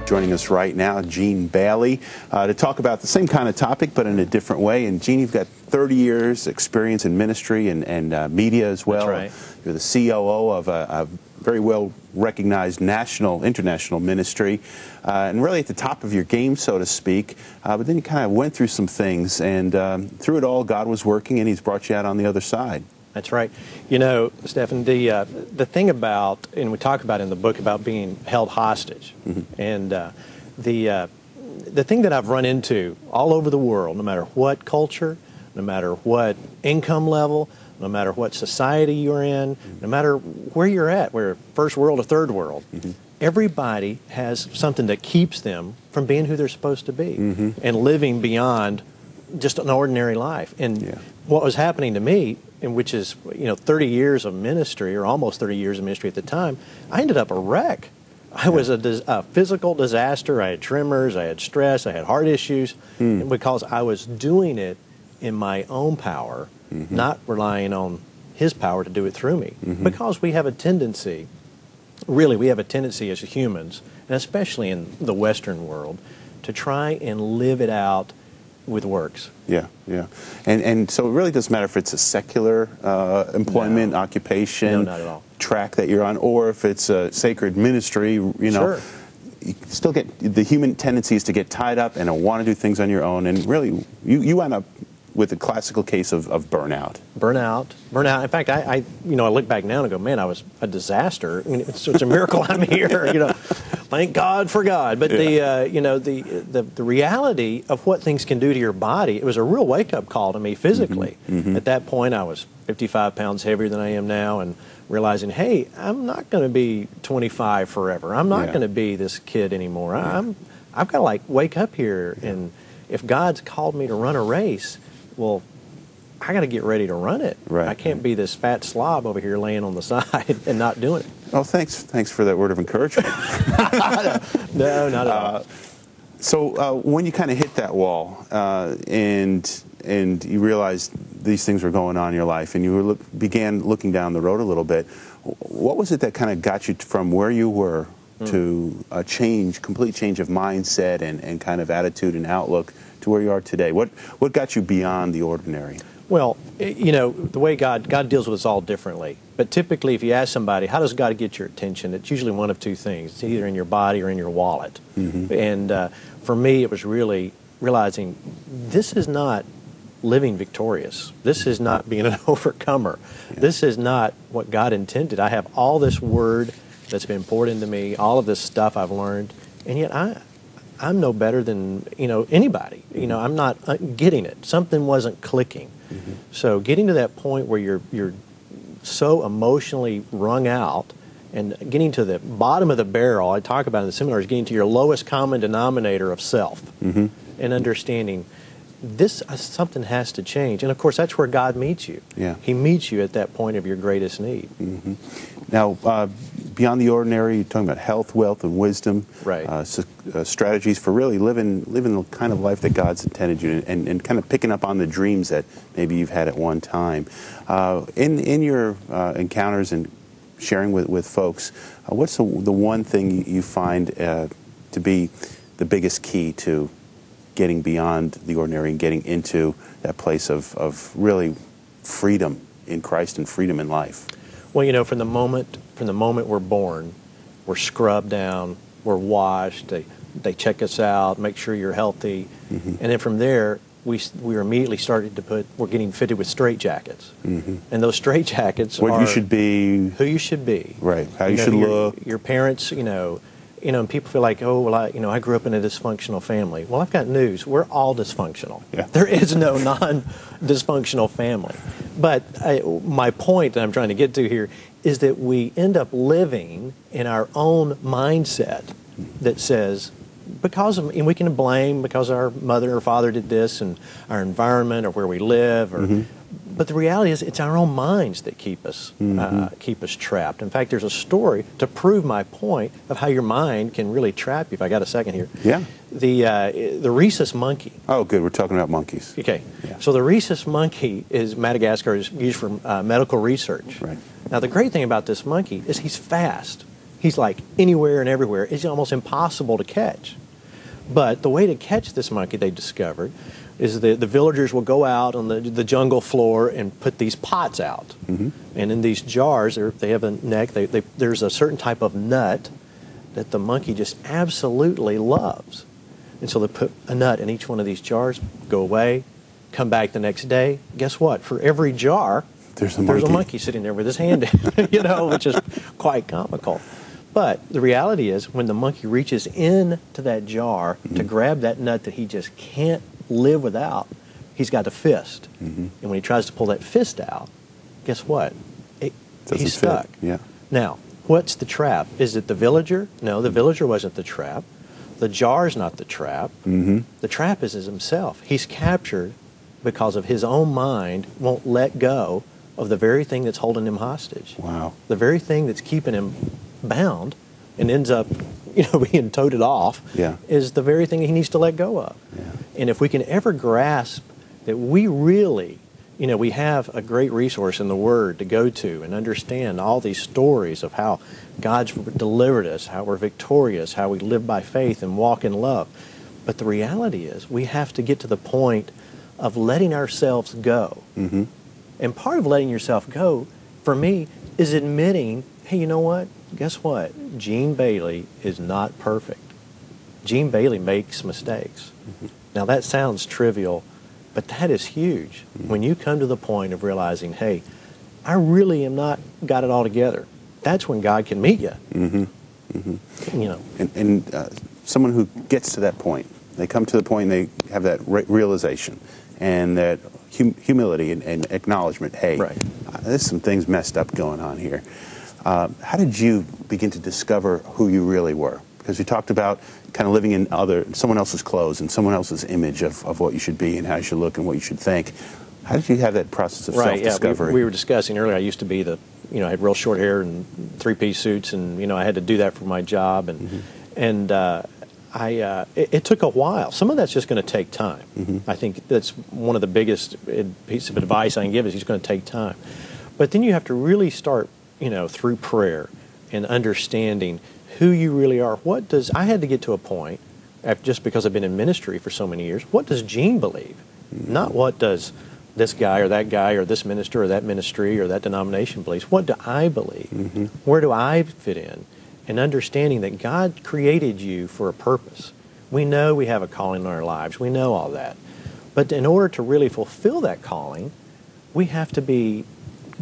joining us right now, Gene Bailey, to talk about the same kind of topic, but in a different way. And Gene, you've got 30 years experience in ministry and media as well. That's right. You're the COO of a very well-recognized international ministry, and really at the top of your game, so to speak. But then you kind of went through some things, and through it all, God was working, and He's brought you out on the other side. That's right. You know, Stephen, the thing about, and we talk about in the book about being held hostage, and the thing that I've run into all over the world, no matter what culture, no matter what income level, no matter what society you're in, no matter where you're at, whether first world or third world, everybody has something that keeps them from being who they're supposed to be and living beyond just an ordinary life. And what was happening to me, and which is, 30 years of ministry, or almost 30 years of ministry at the time, I ended up a wreck. I was a physical disaster. I had tremors, I had stress, I had heart issues, because I was doing it in my own power, not relying on His power to do it through me. Because we have a tendency, as humans, and especially in the Western world, to try and live it out with works. And so it really doesn't matter if it's a secular employment, occupation, not at all. Track that you're on, or if it's a sacred ministry, Sure. You still get the human tendencies to get tied up and want to do things on your own, and really you end up with a classical case of burnout. Burnout. In fact, I look back now and go, man, I was a disaster. I mean, it's a miracle I'm here. Thank God for God. But the reality of what things can do to your body, it was a real wake-up call to me physically. At that point, I was 55 pounds heavier than I am now, and realizing, hey, I'm not going to be 25 forever. I'm not going to be this kid anymore. I've got to wake up here, and if God's called me to run a race, well, I got to get ready to run it. I can't be this fat slob over here laying on the side and not doing it. Oh, thanks for that word of encouragement. No, not at all. So when you kind of hit that wall and you realized these things were going on in your life, and you began looking down the road a little bit, what was it that kind of got you from where you were to a complete change of mindset and kind of attitude and outlook to where you are today? What got you beyond the ordinary? Well, the way God deals with us all differently. But typically, if you ask somebody, how does God get your attention? It's usually one of two things. It's either in your body or in your wallet. And for me, it was really realizing this is not living victorious. This is not being an overcomer. This is not what God intended. I have all this word that's been poured into me, all of this stuff I've learned, and yet I'm no better than anybody. I'm not getting it. Something wasn't clicking. So getting to that point where you're so emotionally wrung out, and getting to the bottom of the barrel, I talk about in the seminars, getting to your lowest common denominator of self, and understanding something has to change. And of course, that's where God meets you. He meets you at that point of your greatest need. Now, beyond the ordinary, you're talking about health, wealth, and wisdom. Strategies for really living the kind of life that God's intended you to, and kind of picking up on the dreams that maybe you've had at one time. In your encounters and sharing with folks, what's the one thing you find to be the biggest key to getting beyond the ordinary and getting into that place of really freedom in Christ and freedom in life? Well, from the moment we're born, we're scrubbed down, we're washed, they check us out, make sure you're healthy, and then from there, we're immediately we're getting fitted with straitjackets. And those straitjackets are you should be, who you should be. How you should look. Your parents, and people feel like, oh, well, I grew up in a dysfunctional family. Well, I've got news. We're all dysfunctional. There is no non-dysfunctional family. But my point that I'm trying to get to here is that we end up living in our own mindset that says, and we can blame because our mother or father did this, and our environment or where we live, but the reality is it's our own minds that keep us trapped. In fact, there's a story to prove my point of how your mind can really trap you. If I got a second here. The rhesus monkey. Oh, good. We're talking about monkeys. Okay. So the rhesus monkey Madagascar is used for medical research. Now, the great thing about this monkey is he's fast. He's like anywhere and everywhere. It's almost impossible to catch. But the way to catch this monkey, they discovered, is the villagers will go out on the jungle floor and put these pots out. And in these jars, they have a neck, there's a certain type of nut that the monkey just absolutely loves. And so they put a nut in each one of these jars, go away, come back the next day. Guess what? For every jar, there's a monkey sitting there with his hand in, you know, which is quite comical. But the reality is, when the monkey reaches into that jar to grab that nut that he just can't live without, he's got a fist. And when he tries to pull that fist out, guess what? He's stuck. Yeah. Now, what's the trap? Is it the villager? No, the villager wasn't the trap. The jar's not the trap. The trap is himself. He's captured because of his own mind won't let go of the very thing that's holding him hostage. Wow. The very thing that's keeping him bound and ends up, you know, being toted off is the very thing he needs to let go of. And if we can ever grasp that we really, you know, we have a great resource in the Word to go to and understand all these stories of how God's delivered us, how we're victorious, how we live by faith and walk in love. But the reality is we have to get to the point of letting ourselves go. And part of letting yourself go, for me, is admitting, hey, you know what? Guess what? Gene Bailey is not perfect. Gene Bailey makes mistakes. Now that sounds trivial, but that is huge. When you come to the point of realizing, hey, I really am not got it all together, that's when God can meet you. You know. And someone who gets to that point, they come to the point, they have that realization and that humility and acknowledgement, hey, there's some things messed up going on here. How did you begin to discover who you really were? Because you talked about kind of living in someone else's clothes and someone else's image of what you should be and how you should look and what you should think. How did you have that process of self-discovery? Yeah, we were discussing earlier, I used to be I had real short hair and three-piece suits, and, you know, I had to do that for my job. And it took a while. Some of that's just going to take time. I think that's one of the biggest piece of advice I can give is it's going to take time. But then you have to really start, you know, through prayer and understanding who you really are. I had to get to a point, just because I've been in ministry for so many years, what does Gene believe? Not what does this guy or this minister or that ministry or that denomination believes. What do I believe? Where do I fit in? And understanding that God created you for a purpose. We know we have a calling in our lives. We know all that. But in order to really fulfill that calling, we have to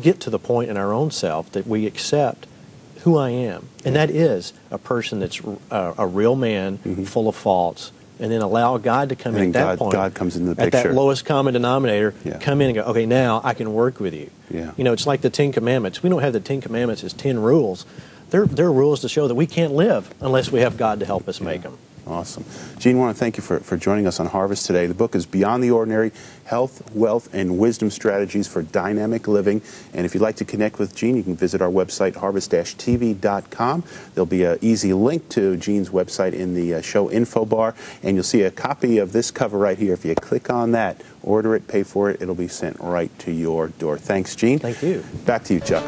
get to the point in our own self that we accept who I am. And that is a person that's a real man, full of faults, and then allow God to come in at that point. God comes into the picture. At that lowest common denominator, come in and go, okay, now I can work with you. You know, it's like the Ten Commandments. We don't have the Ten Commandments as 10 rules. They're rules to show that we can't live unless we have God to help us make them. Awesome. Gene, I want to thank you for joining us on Harvest today. The book is Beyond the Ordinary, Health, Wealth, and Wisdom Strategies for Dynamic Living. And if you'd like to connect with Gene, you can visit our website, harvest-tv.com. There'll be an easy link to Gene's website in the show info bar, and you'll see a copy of this cover right here. If you click on that, order it, pay for it, it'll be sent right to your door. Thanks, Gene. Thank you. Back to you, Chuck.